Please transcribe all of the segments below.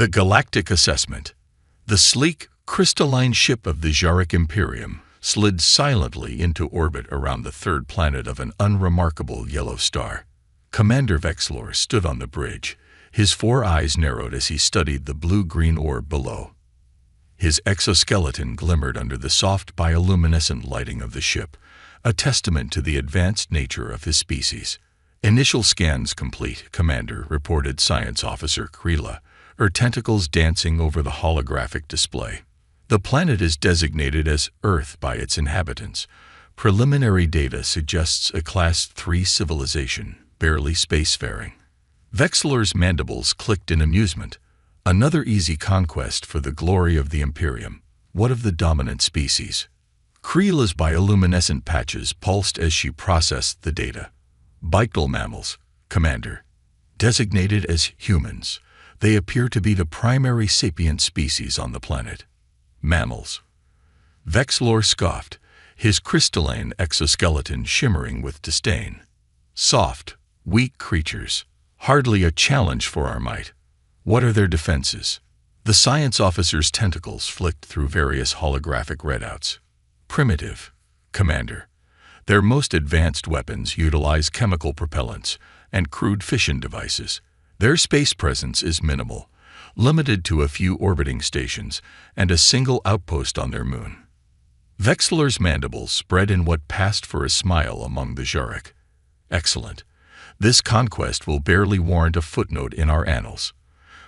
The Galactic Assessment. The sleek, crystalline ship of the Xaric Imperium slid silently into orbit around the third planet of an unremarkable yellow star. Commander Vexlor stood on the bridge, his 4 eyes narrowed as he studied the blue-green orb below. His exoskeleton glimmered under the soft bioluminescent lighting of the ship, a testament to the advanced nature of his species. "Initial scans complete, Commander," reported Science Officer Krila, her tentacles dancing over the holographic display. "The planet is designated as Earth by its inhabitants. Preliminary data suggests a Class 3 civilization, barely spacefaring." Vexlor's mandibles clicked in amusement. Another easy conquest for the glory of the Imperium. What of the dominant species? Krila's bioluminescent patches pulsed as she processed the data. "Bictal mammals, Commander. Designated as humans, they appear to be the primary sapient species on the planet." "Mammals." Vexlor scoffed, his crystalline exoskeleton shimmering with disdain. "Soft, weak creatures. Hardly a challenge for our might. What are their defenses?" The science officer's tentacles flicked through various holographic readouts. "Primitive, Commander. Their most advanced weapons utilize chemical propellants and crude fission devices. Their space presence is minimal, limited to a few orbiting stations and a single outpost on their moon." Vexlor's mandibles spread in what passed for a smile among the Xaric. "Excellent. This conquest will barely warrant a footnote in our annals.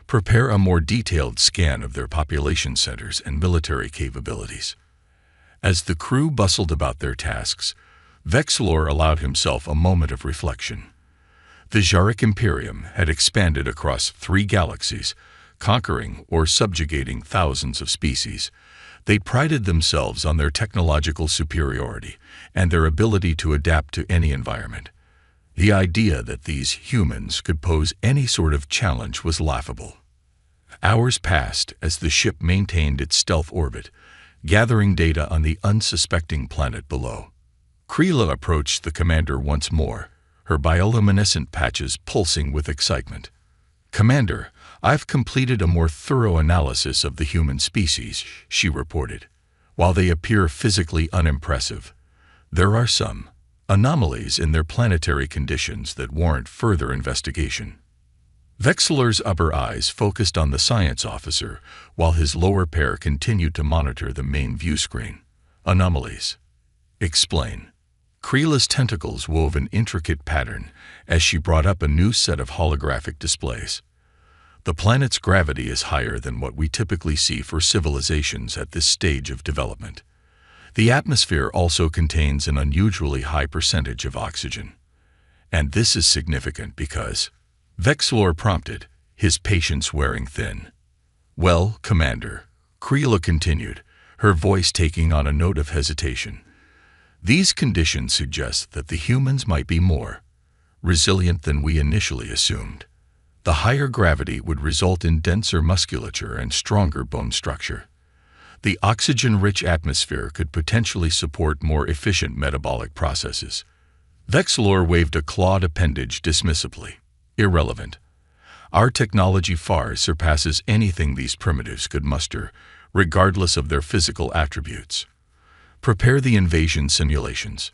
Prepare a more detailed scan of their population centers and military capabilities." As the crew bustled about their tasks, Vexlor allowed himself a moment of reflection. The Xaric Imperium had expanded across 3 galaxies, conquering or subjugating thousands of species. They prided themselves on their technological superiority and their ability to adapt to any environment. The idea that these humans could pose any sort of challenge was laughable. Hours passed as the ship maintained its stealth orbit, gathering data on the unsuspecting planet below. Krila approached the commander once more, her bioluminescent patches pulsing with excitement. "Commander, I've completed a more thorough analysis of the human species," she reported. "While they appear physically unimpressive, there are some anomalies in their planetary conditions that warrant further investigation." Vexlor's upper eyes focused on the science officer, while his lower pair continued to monitor the main view screen. "Anomalies. Explain." Krila's tentacles wove an intricate pattern as she brought up a new set of holographic displays. "The planet's gravity is higher than what we typically see for civilizations at this stage of development. The atmosphere also contains an unusually high percentage of oxygen. And this is significant because," Vexlor prompted, his patience wearing thin. "Well, Commander," Krila continued, her voice taking on a note of hesitation, "these conditions suggest that the humans might be more resilient than we initially assumed. The higher gravity would result in denser musculature and stronger bone structure. The oxygen-rich atmosphere could potentially support more efficient metabolic processes." Vexlor waved a clawed appendage dismissively. "Irrelevant. Our technology far surpasses anything these primitives could muster, regardless of their physical attributes. Prepare the invasion simulations."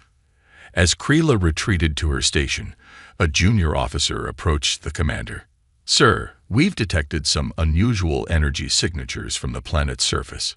As Krila retreated to her station, a junior officer approached the commander. "Sir, we've detected some unusual energy signatures from the planet's surface.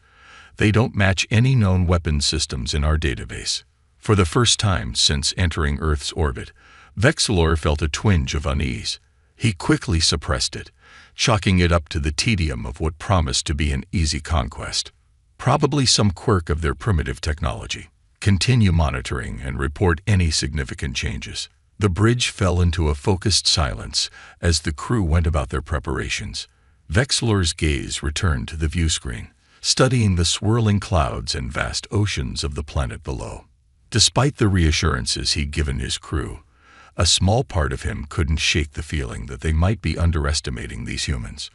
They don't match any known weapons systems in our database." For the first time since entering Earth's orbit, Vexlor felt a twinge of unease. He quickly suppressed it, chalking it up to the tedium of what promised to be an easy conquest. "Probably some quirk of their primitive technology. Continue monitoring and report any significant changes." The bridge fell into a focused silence as the crew went about their preparations. Vexlor's gaze returned to the view screen, studying the swirling clouds and vast oceans of the planet below. Despite the reassurances he'd given his crew, a small part of him couldn't shake the feeling that they might be underestimating these humans.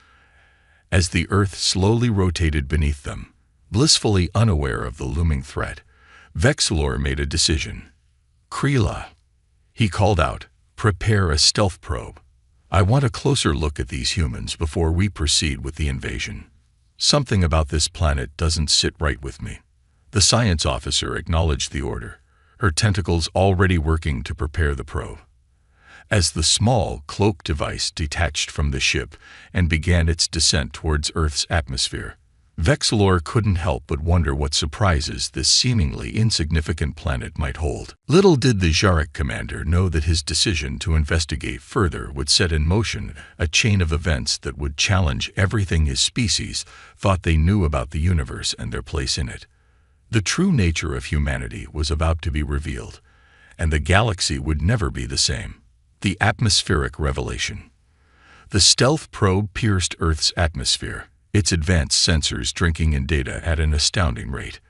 As the Earth slowly rotated beneath them, blissfully unaware of the looming threat, Vexlor made a decision. "Krila," he called out, "prepare a stealth probe." I want a closer look at these humans before we proceed with the invasion. Something about this planet doesn't sit right with me. The science officer acknowledged the order, her tentacles already working to prepare the probe. As the small, cloak device detached from the ship and began its descent towards Earth's atmosphere, Vexilor couldn't help but wonder what surprises this seemingly insignificant planet might hold. Little did the Jarek commander know that his decision to investigate further would set in motion a chain of events that would challenge everything his species thought they knew about the universe and their place in it. The true nature of humanity was about to be revealed, and the galaxy would never be the same. The atmospheric revelation. The stealth probe pierced Earth's atmosphere, its advanced sensors drinking in data at an astounding rate.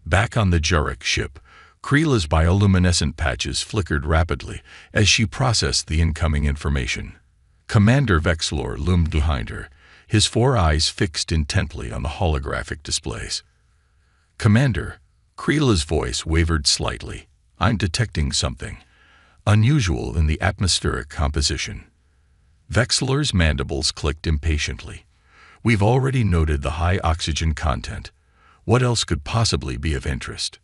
Back on the Jarek ship, Kreela's bioluminescent patches flickered rapidly as she processed the incoming information. Commander Vexilor loomed behind her, his 4 eyes fixed intently on the holographic displays. "Commander," Kreela's voice wavered slightly. "I'm detecting something unusual in the atmospheric composition." Vexilor's mandibles clicked impatiently. "We've already noted the high oxygen content. What else could possibly be of interest?"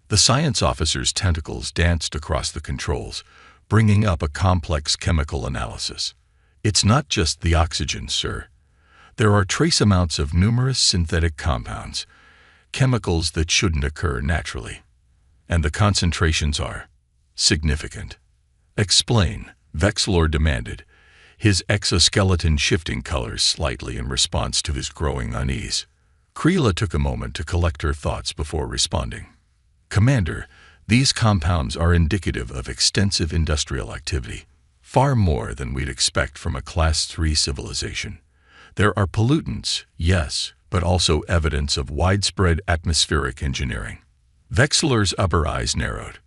The science officer's tentacles danced across the controls, bringing up a complex chemical analysis. "It's not just the oxygen, sir. There are trace amounts of numerous synthetic compounds, chemicals that shouldn't occur naturally. And the concentrations are significant." "Explain," Vexilor demanded, his exoskeleton shifting colors slightly in response to his growing unease. Kreela took a moment to collect her thoughts before responding. "Commander, these compounds are indicative of extensive industrial activity, far more than we'd expect from a Class 3 civilization. There are pollutants, yes, but also evidence of widespread atmospheric engineering." Vexilor's upper eyes narrowed.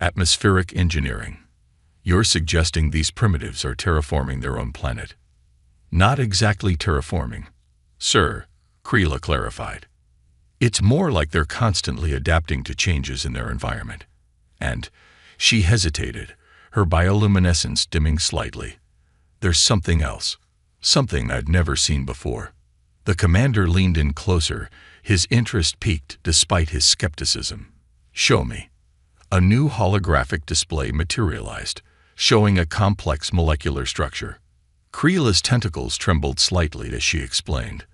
"Atmospheric engineering? You're suggesting these primitives are terraforming their own planet?" "Not exactly terraforming, sir," Kreela clarified. "It's more like they're constantly adapting to changes in their environment." And she hesitated, her bioluminescence dimming slightly. "There's something else, something I'd never seen before." The commander leaned in closer, his interest piqued despite his skepticism. "Show me." A new holographic display materialized, showing a complex molecular structure. Kreela's tentacles trembled slightly as she explained.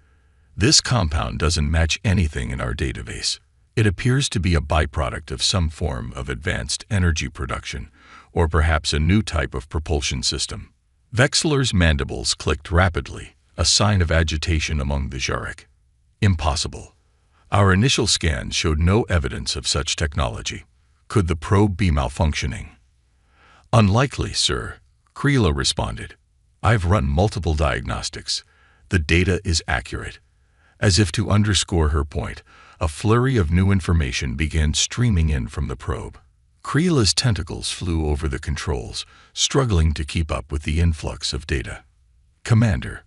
"This compound doesn't match anything in our database. It appears to be a byproduct of some form of advanced energy production, or perhaps a new type of propulsion system." Vexilor's mandibles clicked rapidly, a sign of agitation among the Jarek. "Impossible. Our initial scans showed no evidence of such technology. Could the probe be malfunctioning?" "Unlikely, sir," Kreela responded. "I've run multiple diagnostics. The data is accurate." As if to underscore her point, a flurry of new information began streaming in from the probe. Kreela's tentacles flew over the controls, struggling to keep up with the influx of data. "Commander,"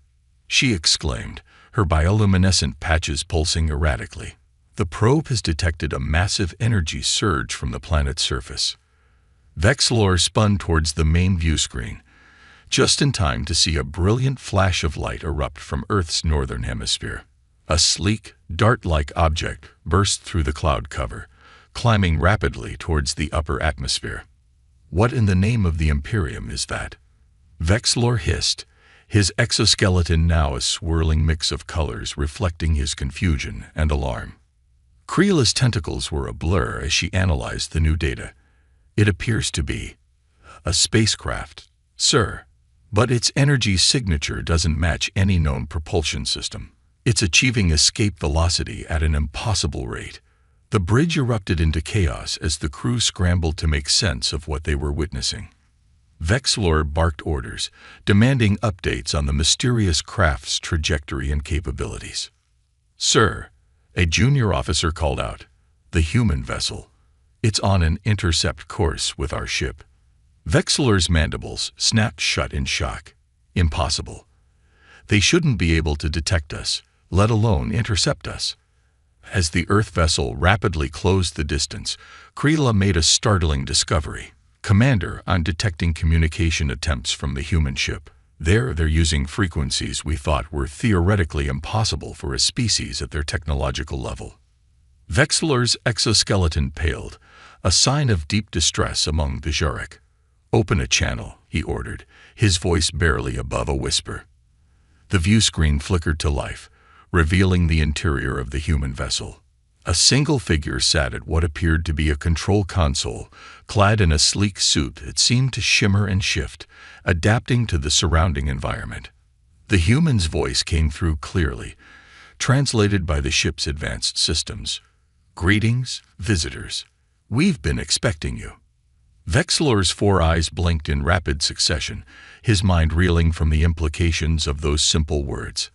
she exclaimed, her bioluminescent patches pulsing erratically. "The probe has detected a massive energy surge from the planet's surface." Vexilor spun towards the main view screen, just in time to see a brilliant flash of light erupt from Earth's northern hemisphere. A sleek, dart-like object burst through the cloud cover, climbing rapidly towards the upper atmosphere. "What in the name of the Imperium is that?" Vexilor hissed, his exoskeleton now a swirling mix of colors reflecting his confusion and alarm. Kreela's tentacles were a blur as she analyzed the new data. "It appears to be a spacecraft, sir, but its energy signature doesn't match any known propulsion system. It's achieving escape velocity at an impossible rate." The bridge erupted into chaos as the crew scrambled to make sense of what they were witnessing. Vexilor barked orders, demanding updates on the mysterious craft's trajectory and capabilities. "Sir," a junior officer called out, "the human vessel. It's on an intercept course with our ship." Vexilor's mandibles snapped shut in shock. "Impossible. They shouldn't be able to detect us, let alone intercept us." As the Earth vessel rapidly closed the distance, Kreela made a startling discovery. "Commander, I'm detecting communication attempts from the human ship. There, they're using frequencies we thought were theoretically impossible for a species at their technological level. Vexilor's exoskeleton paled, a sign of deep distress among the Zurich. "Open a channel," he ordered, his voice barely above a whisper. The view screen flickered to life, revealing the interior of the human vessel. A single figure sat at what appeared to be a control console, clad in a sleek suit that seemed to shimmer and shift, adapting to the surrounding environment. The human's voice came through clearly, translated by the ship's advanced systems. "Greetings, visitors. We've been expecting you." Vexilor's 4 eyes blinked in rapid succession, his mind reeling from the implications of those simple words.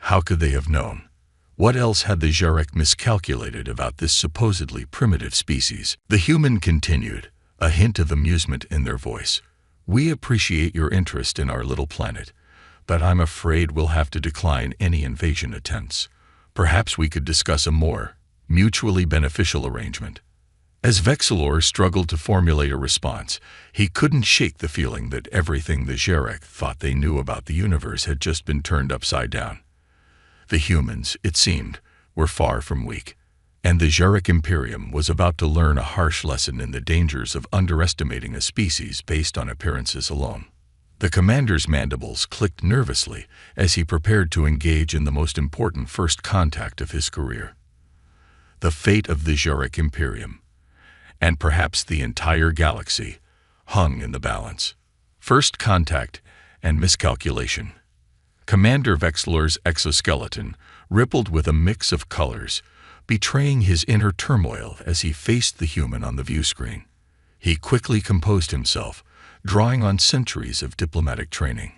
How could they have known? What else had the Zurich miscalculated about this supposedly primitive species? The human continued, a hint of amusement in their voice. "We appreciate your interest in our little planet, but I'm afraid we'll have to decline any invasion attempts. Perhaps we could discuss a more mutually beneficial arrangement." As Vexilor struggled to formulate a response, he couldn't shake the feeling that everything the Zurich thought they knew about the universe had just been turned upside down. The humans, it seemed, were far from weak, and the Zurich Imperium was about to learn a harsh lesson in the dangers of underestimating a species based on appearances alone. The commander's mandibles clicked nervously as he prepared to engage in the most important first contact of his career. The fate of the Zurich Imperium, and perhaps the entire galaxy, hung in the balance. First contact and miscalculation. Commander Vexilor's exoskeleton rippled with a mix of colors, betraying his inner turmoil as he faced the human on the view screen. He quickly composed himself, drawing on centuries of diplomatic training.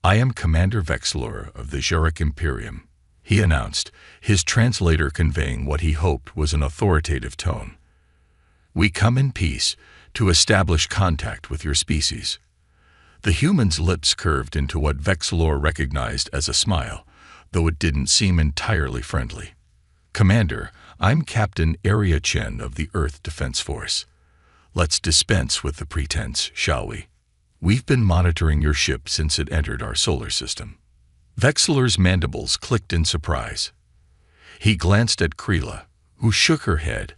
"I am Commander Vexilor of the Zurich Imperium," he announced, his translator conveying what he hoped was an authoritative tone. "We come in peace to establish contact with your species." The human's lips curved into what Vexilor recognized as a smile, though it didn't seem entirely friendly. "Commander, I'm Captain Area Chen of the Earth Defense Force. Let's dispense with the pretense, shall we? We've been monitoring your ship since it entered our solar system." Vexilor's mandibles clicked in surprise. He glanced at Creela, who shook her head,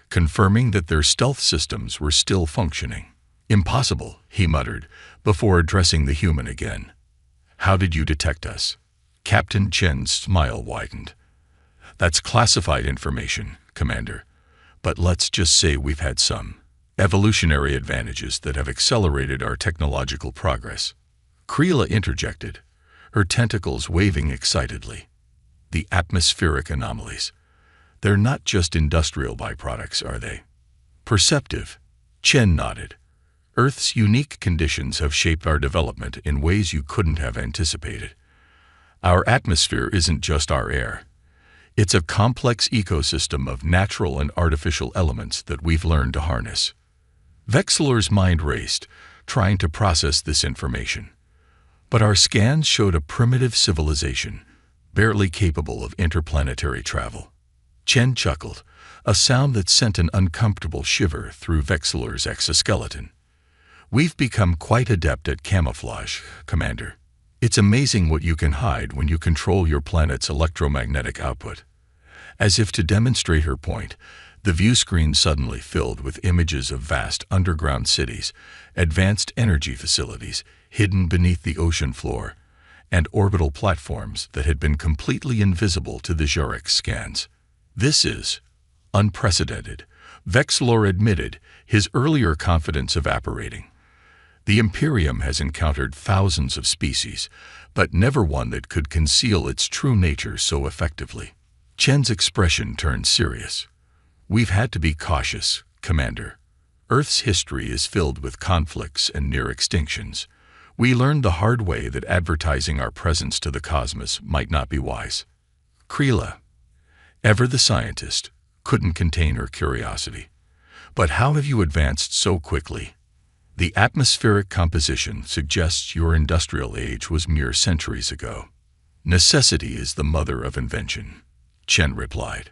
confirming that their stealth systems were still functioning. "Impossible," he muttered, before addressing the human again. "How did you detect us?" Captain Chen's smile widened. "That's classified information, Commander, but let's just say we've had some evolutionary advantages that have accelerated our technological progress." Creela interjected, her tentacles waving excitedly. "The atmospheric anomalies. They're not just industrial byproducts, are they?" "Perceptive," Chen nodded. "Earth's unique conditions have shaped our development in ways you couldn't have anticipated. Our atmosphere isn't just our air. It's a complex ecosystem of natural and artificial elements that we've learned to harness." Vexilor's mind raced, trying to process this information. "But our scans showed a primitive civilization, barely capable of interplanetary travel." Chen chuckled, a sound that sent an uncomfortable shiver through Vexilor's exoskeleton. "We've become quite adept at camouflage, Commander. It's amazing what you can hide when you control your planet's electromagnetic output." As if to demonstrate her point, the view screen suddenly filled with images of vast underground cities, advanced energy facilities hidden beneath the ocean floor, and orbital platforms that had been completely invisible to the Zurich scans. "This is unprecedented," Vexilor admitted, his earlier confidence evaporating. "The Imperium has encountered thousands of species, but never one that could conceal its true nature so effectively." Chen's expression turned serious. "We've had to be cautious, Commander. Earth's history is filled with conflicts and near extinctions. We learned the hard way that advertising our presence to the cosmos might not be wise." Creela, ever the scientist, couldn't contain her curiosity. "But how have you advanced so quickly? The atmospheric composition suggests your industrial age was mere centuries ago." "Necessity is the mother of invention," Chen replied.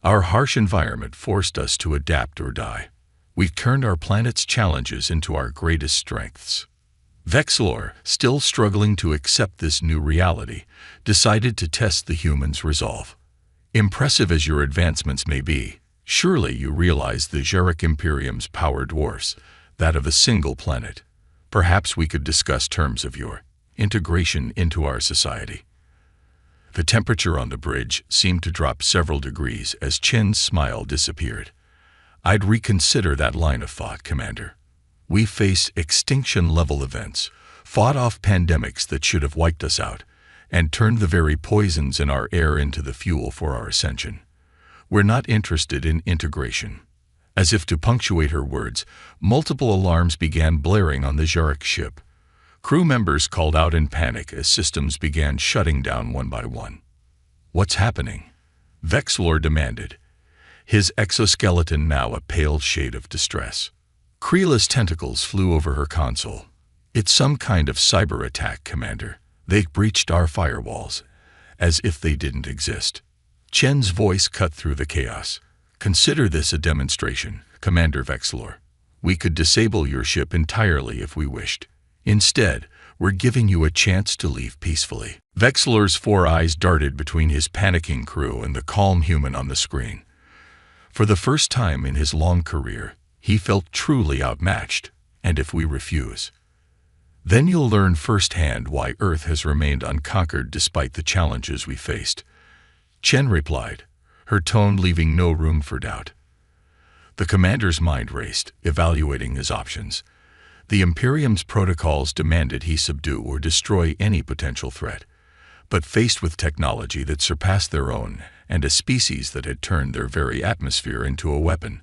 "Our harsh environment forced us to adapt or die. We've turned our planet's challenges into our greatest strengths." Vexlor, still struggling to accept this new reality, decided to test the humans' resolve. Impressive as your advancements may be, surely you realize the Xeric Imperium's power dwarfs that of a single planet. Perhaps we could discuss terms of your integration into our society. The temperature on the bridge seemed to drop several degrees as Chen's smile disappeared. I'd reconsider that line of thought, Commander. We faced extinction-level events, fought off pandemics that should have wiped us out, and turned the very poisons in our air into the fuel for our ascension. We're not interested in integration. As if to punctuate her words, multiple alarms began blaring on the Xeric ship. Crew members called out in panic as systems began shutting down one by one. What's happening? Vexlor demanded, his exoskeleton now a pale shade of distress. Kreela's tentacles flew over her console. It's some kind of cyber attack, Commander. They breached our firewalls, as if they didn't exist. Chen's voice cut through the chaos. Consider this a demonstration, Commander Vexlor. We could disable your ship entirely if we wished. Instead, we're giving you a chance to leave peacefully. Vexlor's 4 eyes darted between his panicking crew and the calm human on the screen. For the first time in his long career, he felt truly outmatched. And if we refuse, then you'll learn firsthand why Earth has remained unconquered despite the challenges we faced. Chen replied, her tone leaving no room for doubt. The commander's mind raced, evaluating his options. The Imperium's protocols demanded he subdue or destroy any potential threat. But faced with technology that surpassed their own, and a species that had turned their very atmosphere into a weapon,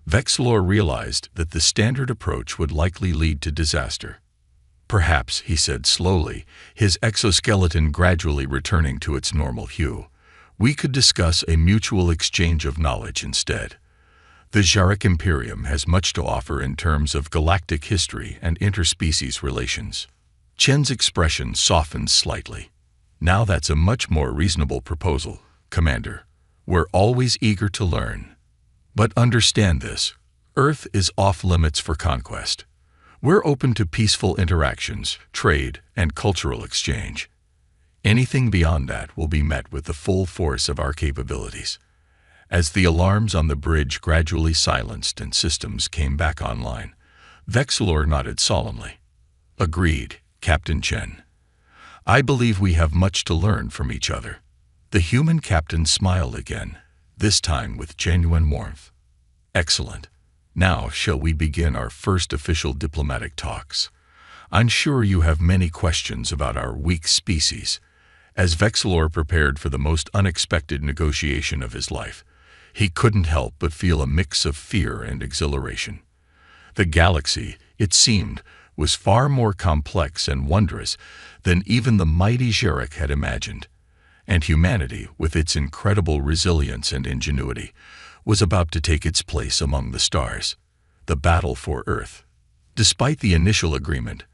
Vexlor realized that the standard approach would likely lead to disaster. Perhaps, he said slowly, his exoskeleton gradually returning to its normal hue, we could discuss a mutual exchange of knowledge instead. The Xeric Imperium has much to offer in terms of galactic history and interspecies relations. Chen's expression softened slightly. Now that's a much more reasonable proposal, Commander. We're always eager to learn. But understand this, Earth is off-limits for conquest. We're open to peaceful interactions, trade, and cultural exchange. Anything beyond that will be met with the full force of our capabilities. As the alarms on the bridge gradually silenced and systems came back online, Vexlor nodded solemnly. Agreed, Captain Chen. I believe we have much to learn from each other. The human captain smiled again, this time with genuine warmth. Excellent. Now shall we begin our first official diplomatic talks? I'm sure you have many questions about our weak species. As Vexlor prepared for the most unexpected negotiation of his life, he couldn't help but feel a mix of fear and exhilaration. The galaxy, it seemed, was far more complex and wondrous than even the mighty Xeric had imagined, and humanity, with its incredible resilience and ingenuity, was about to take its place among the stars. The battle for Earth. Despite the initial agreement,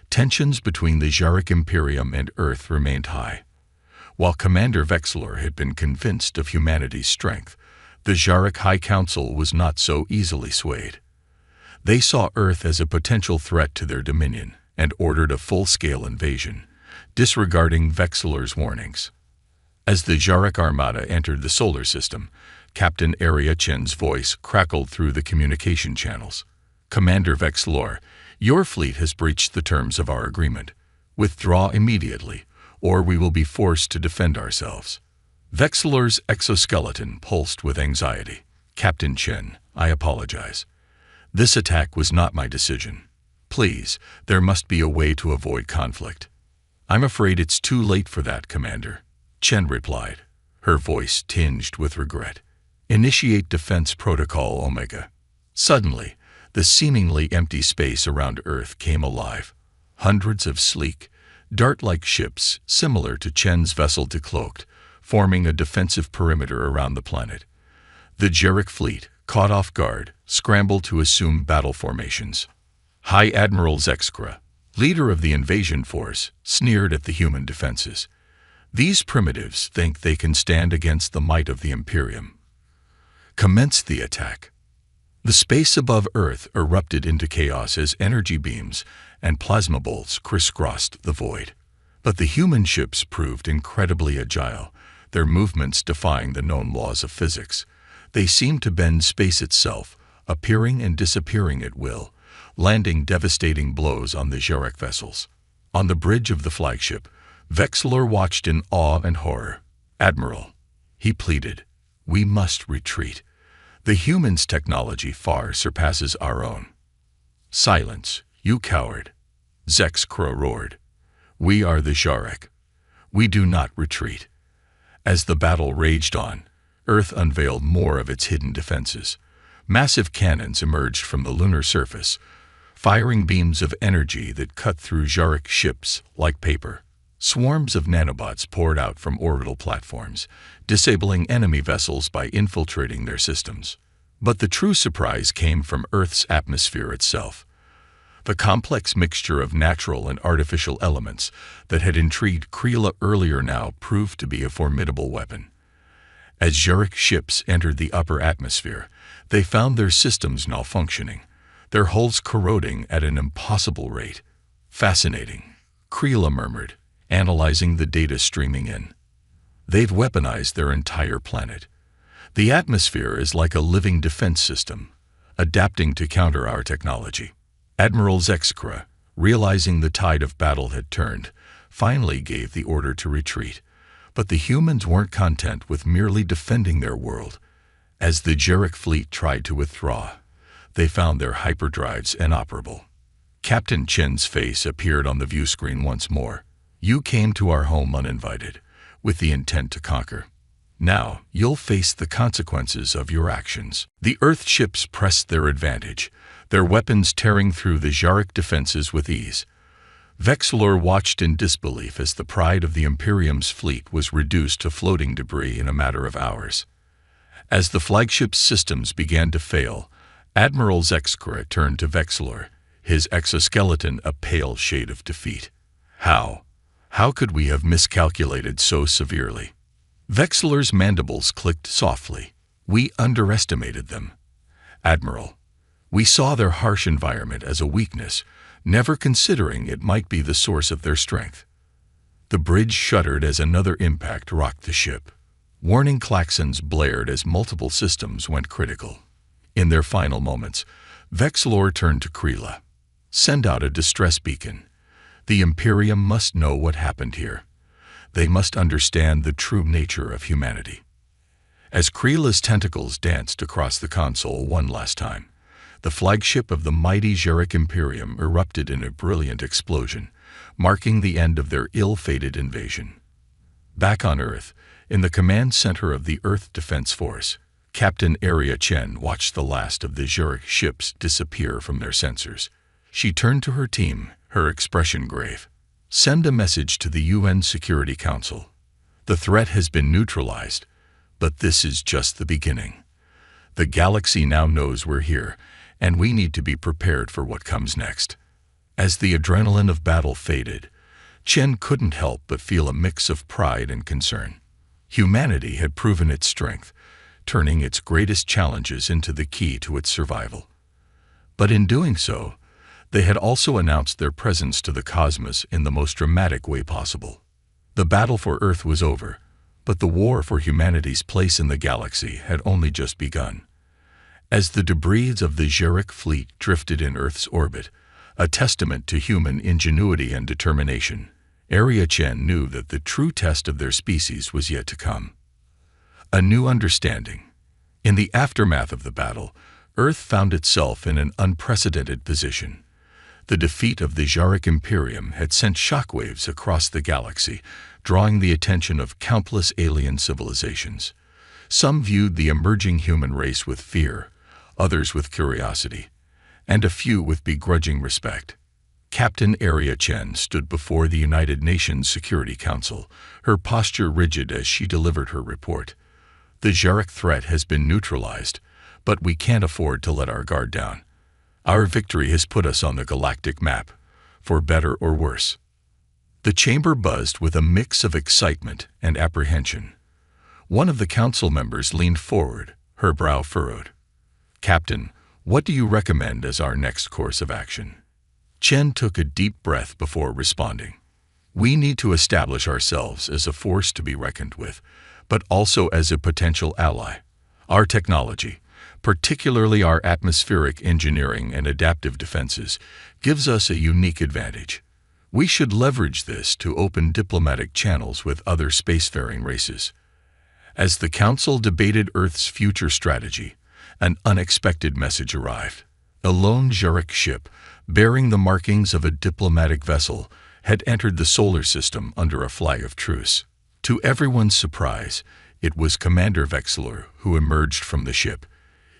tensions between the Xeric Imperium and Earth remained high. While Commander Vexlor had been convinced of humanity's strength, the Xeric High Council was not so easily swayed. They saw Earth as a potential threat to their dominion and ordered a full-scale invasion, disregarding Vexlor's warnings. As the Xeric Armada entered the solar system, Captain Area Chen's voice crackled through the communication channels. Commander Vexlor, your fleet has breached the terms of our agreement. Withdraw immediately, or we will be forced to defend ourselves. Vexlor's exoskeleton pulsed with anxiety. Captain Chen, I apologize. This attack was not my decision. Please, there must be a way to avoid conflict. I'm afraid it's too late for that, Commander. Chen replied, her voice tinged with regret. Initiate Defense Protocol Omega. Suddenly, the seemingly empty space around Earth came alive. Hundreds of sleek, dart-like ships, similar to Chen's vessel decloaked, forming a defensive perimeter around the planet. The Xeric fleet, caught off guard, scrambled to assume battle formations. High Admiral Zexkra, leader of the invasion force, sneered at the human defenses. These primitives think they can stand against the might of the Imperium. Commenced the attack. The space above Earth erupted into chaos as energy beams and plasma bolts crisscrossed the void. But the human ships proved incredibly agile, their movements defying the known laws of physics. They seemed to bend space itself, appearing and disappearing at will, landing devastating blows on the Xeric vessels. On the bridge of the flagship, Vexilor watched in awe and horror. "Admiral," he pleaded, "we must retreat. The humans' technology far surpasses our own." "Silence, you coward," Zexcra roared. "We are the Xeric. We do not retreat." As the battle raged on, Earth unveiled more of its hidden defenses. Massive cannons emerged from the lunar surface, firing beams of energy that cut through Xeric ships like paper. Swarms of nanobots poured out from orbital platforms, disabling enemy vessels by infiltrating their systems. But the true surprise came from Earth's atmosphere itself. The complex mixture of natural and artificial elements that had intrigued Kreela earlier now proved to be a formidable weapon. As Xeric ships entered the upper atmosphere, they found their systems malfunctioning, their hulls corroding at an impossible rate. "Fascinating," Kreela murmured, analyzing the data streaming in. "They've weaponized their entire planet. The atmosphere is like a living defense system, adapting to counter our technology." Admiral Zexcra, realizing the tide of battle had turned, finally gave the order to retreat. But the humans weren't content with merely defending their world. As the Xeric fleet tried to withdraw, they found their hyperdrives inoperable. Captain Chen's face appeared on the view screen once more. "You came to our home uninvited, with the intent to conquer. Now you'll face the consequences of your actions." The Earth ships pressed their advantage, their weapons tearing through the Xeric defenses with ease. Vexilor watched in disbelief as the pride of the Imperium's fleet was reduced to floating debris in a matter of hours. As the flagship's systems began to fail, Admiral Zexcra turned to Vexilor, his exoskeleton a pale shade of defeat. How could we have miscalculated so severely?" Vexilor's mandibles clicked softly. "We underestimated them. Admiral, we saw their harsh environment as a weakness, never considering it might be the source of their strength." The bridge shuddered as another impact rocked the ship. Warning klaxons blared as multiple systems went critical. In their final moments, Vexilor turned to Kreela. "Send out a distress beacon. The Imperium must know what happened here. They must understand the true nature of humanity." As Kreela's tentacles danced across the console one last time, the flagship of the mighty Xeric Imperium erupted in a brilliant explosion, marking the end of their ill-fated invasion. Back on Earth, in the command center of the Earth Defense Force, Captain Aria Chen watched the last of the Xeric ships disappear from their sensors. She turned to her team, her expression grave. "Send a message to the UN Security Council. The threat has been neutralized, but this is just the beginning. The galaxy now knows we're here, and we need to be prepared for what comes next." As the adrenaline of battle faded, Chen couldn't help but feel a mix of pride and concern. Humanity had proven its strength, turning its greatest challenges into the key to its survival. But in doing so, they had also announced their presence to the cosmos in the most dramatic way possible. The battle for Earth was over, but the war for humanity's place in the galaxy had only just begun. As the debris of the Xeric fleet drifted in Earth's orbit, a testament to human ingenuity and determination, Aria Chen knew that the true test of their species was yet to come. A new understanding. In the aftermath of the battle, Earth found itself in an unprecedented position. The defeat of the Xeric Imperium had sent shockwaves across the galaxy, drawing the attention of countless alien civilizations. Some viewed the emerging human race with fear, others with curiosity, and a few with begrudging respect. Captain Aria Chen stood before the United Nations Security Council, her posture rigid as she delivered her report. "The Xeric threat has been neutralized, but we can't afford to let our guard down. Our victory has put us on the galactic map, for better or worse." The chamber buzzed with a mix of excitement and apprehension. One of the council members leaned forward, her brow furrowed. "Captain, what do you recommend as our next course of action?" Chen took a deep breath before responding. We need to establish ourselves as a force to be reckoned with, but also as a potential ally. Our technology, particularly our atmospheric engineering and adaptive defenses, gives us a unique advantage. We should leverage this to open diplomatic channels with other spacefaring races. As the Council debated Earth's future strategy, an unexpected message arrived. A lone Zurich ship, bearing the markings of a diplomatic vessel, had entered the solar system under a flag of truce. To everyone's surprise, it was Commander Vexler who emerged from the ship,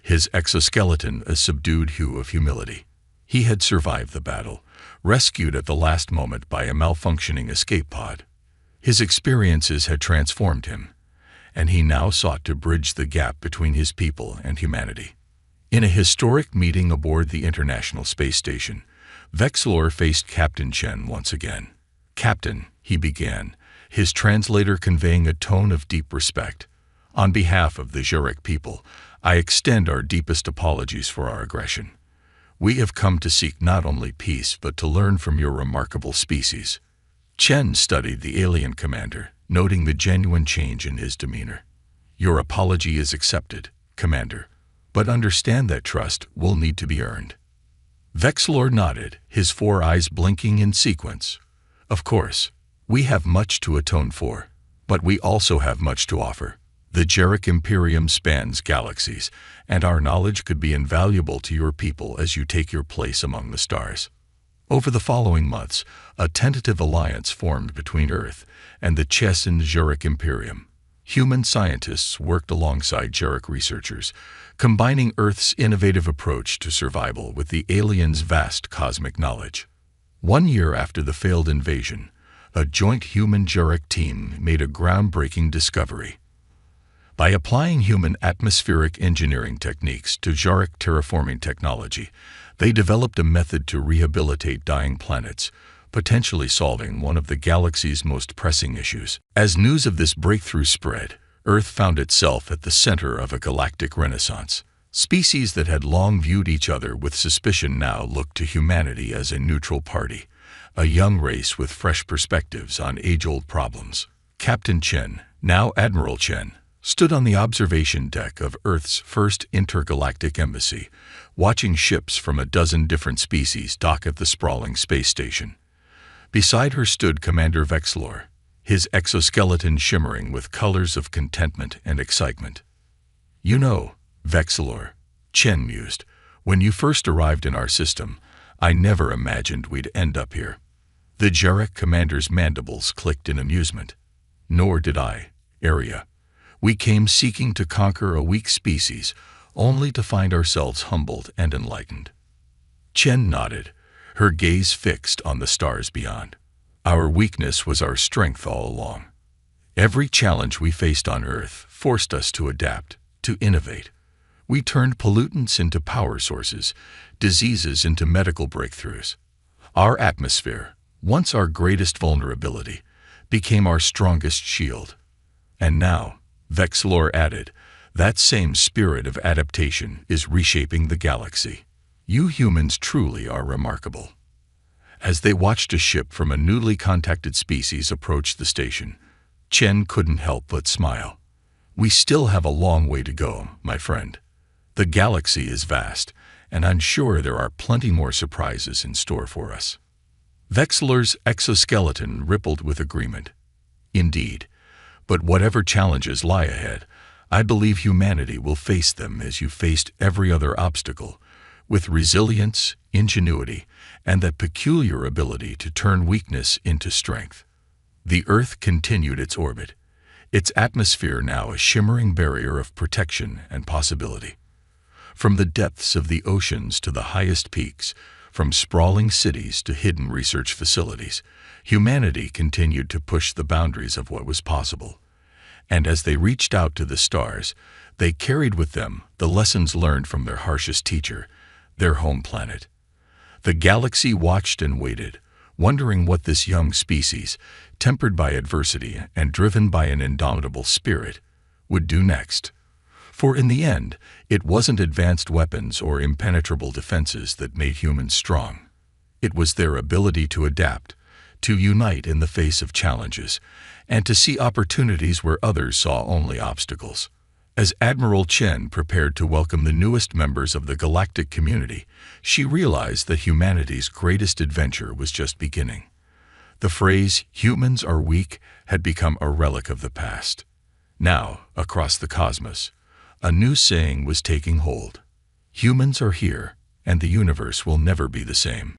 his exoskeleton a subdued hue of humility. He had survived the battle, rescued at the last moment by a malfunctioning escape pod. His experiences had transformed him, and he now sought to bridge the gap between his people and humanity. In a historic meeting aboard the International Space Station, Vexler faced Captain Chen once again. "Captain," he began, his translator conveying a tone of deep respect. "On behalf of the Zurich people, I extend our deepest apologies for our aggression. We have come to seek not only peace but to learn from your remarkable species." Chen studied the alien commander, noting the genuine change in his demeanor. "Your apology is accepted, Commander, but understand that trust will need to be earned." Vexler nodded, his 4 eyes blinking in sequence. "Of course, we have much to atone for, but we also have much to offer. The Zurich Imperium spans galaxies, and our knowledge could be invaluable to your people as you take your place among the stars." Over the following months, a tentative alliance formed between Earth and the Chessen Zurich Imperium. Human scientists worked alongside Zurich researchers, combining Earth's innovative approach to survival with the aliens' vast cosmic knowledge. 1 year after the failed invasion, a joint human-Zurich team made a groundbreaking discovery. By applying human atmospheric engineering techniques to Zurich terraforming technology, they developed a method to rehabilitate dying planets, potentially solving one of the galaxy's most pressing issues. As news of this breakthrough spread, Earth found itself at the center of a galactic renaissance. Species that had long viewed each other with suspicion now looked to humanity as a neutral party, a young race with fresh perspectives on age-old problems. Captain Chen, now Admiral Chen, stood on the observation deck of Earth's first intergalactic embassy, watching ships from a dozen different species dock at the sprawling space station. Beside her stood Commander Vexler, his exoskeleton shimmering with colors of contentment and excitement. "You know, Vexler," Chen mused, "when you first arrived in our system, I never imagined we'd end up here." The Zurich commander's mandibles clicked in amusement. "Nor did I, Arya. We came seeking to conquer a weak species, only to find ourselves humbled and enlightened." Chen nodded, her gaze fixed on the stars beyond. "Our weakness was our strength all along. Every challenge we faced on Earth forced us to adapt, to innovate. We turned pollutants into power sources, diseases into medical breakthroughs. Our atmosphere, once our greatest vulnerability, became our strongest shield. And now," Vexler added, "that same spirit of adaptation is reshaping the galaxy. You humans truly are remarkable." As they watched a ship from a newly contacted species approach the station, Chen couldn't help but smile. "We still have a long way to go, my friend. The galaxy is vast, and I'm sure there are plenty more surprises in store for us." Vexler's exoskeleton rippled with agreement. "Indeed. But whatever challenges lie ahead, I believe humanity will face them as you faced every other obstacle, with resilience, ingenuity, and that peculiar ability to turn weakness into strength." The Earth continued its orbit, its atmosphere now a shimmering barrier of protection and possibility. From the depths of the oceans to the highest peaks, from sprawling cities to hidden research facilities, humanity continued to push the boundaries of what was possible. And as they reached out to the stars, they carried with them the lessons learned from their harshest teacher, their home planet. The galaxy watched and waited, wondering what this young species, tempered by adversity and driven by an indomitable spirit, would do next. For in the end, it wasn't advanced weapons or impenetrable defenses that made humans strong. It was their ability to adapt, to unite in the face of challenges, and to see opportunities where others saw only obstacles. As Admiral Chen prepared to welcome the newest members of the galactic community, she realized that humanity's greatest adventure was just beginning. The phrase, "humans are weak," had become a relic of the past. Now, across the cosmos, a new saying was taking hold. Humans are here, and the universe will never be the same.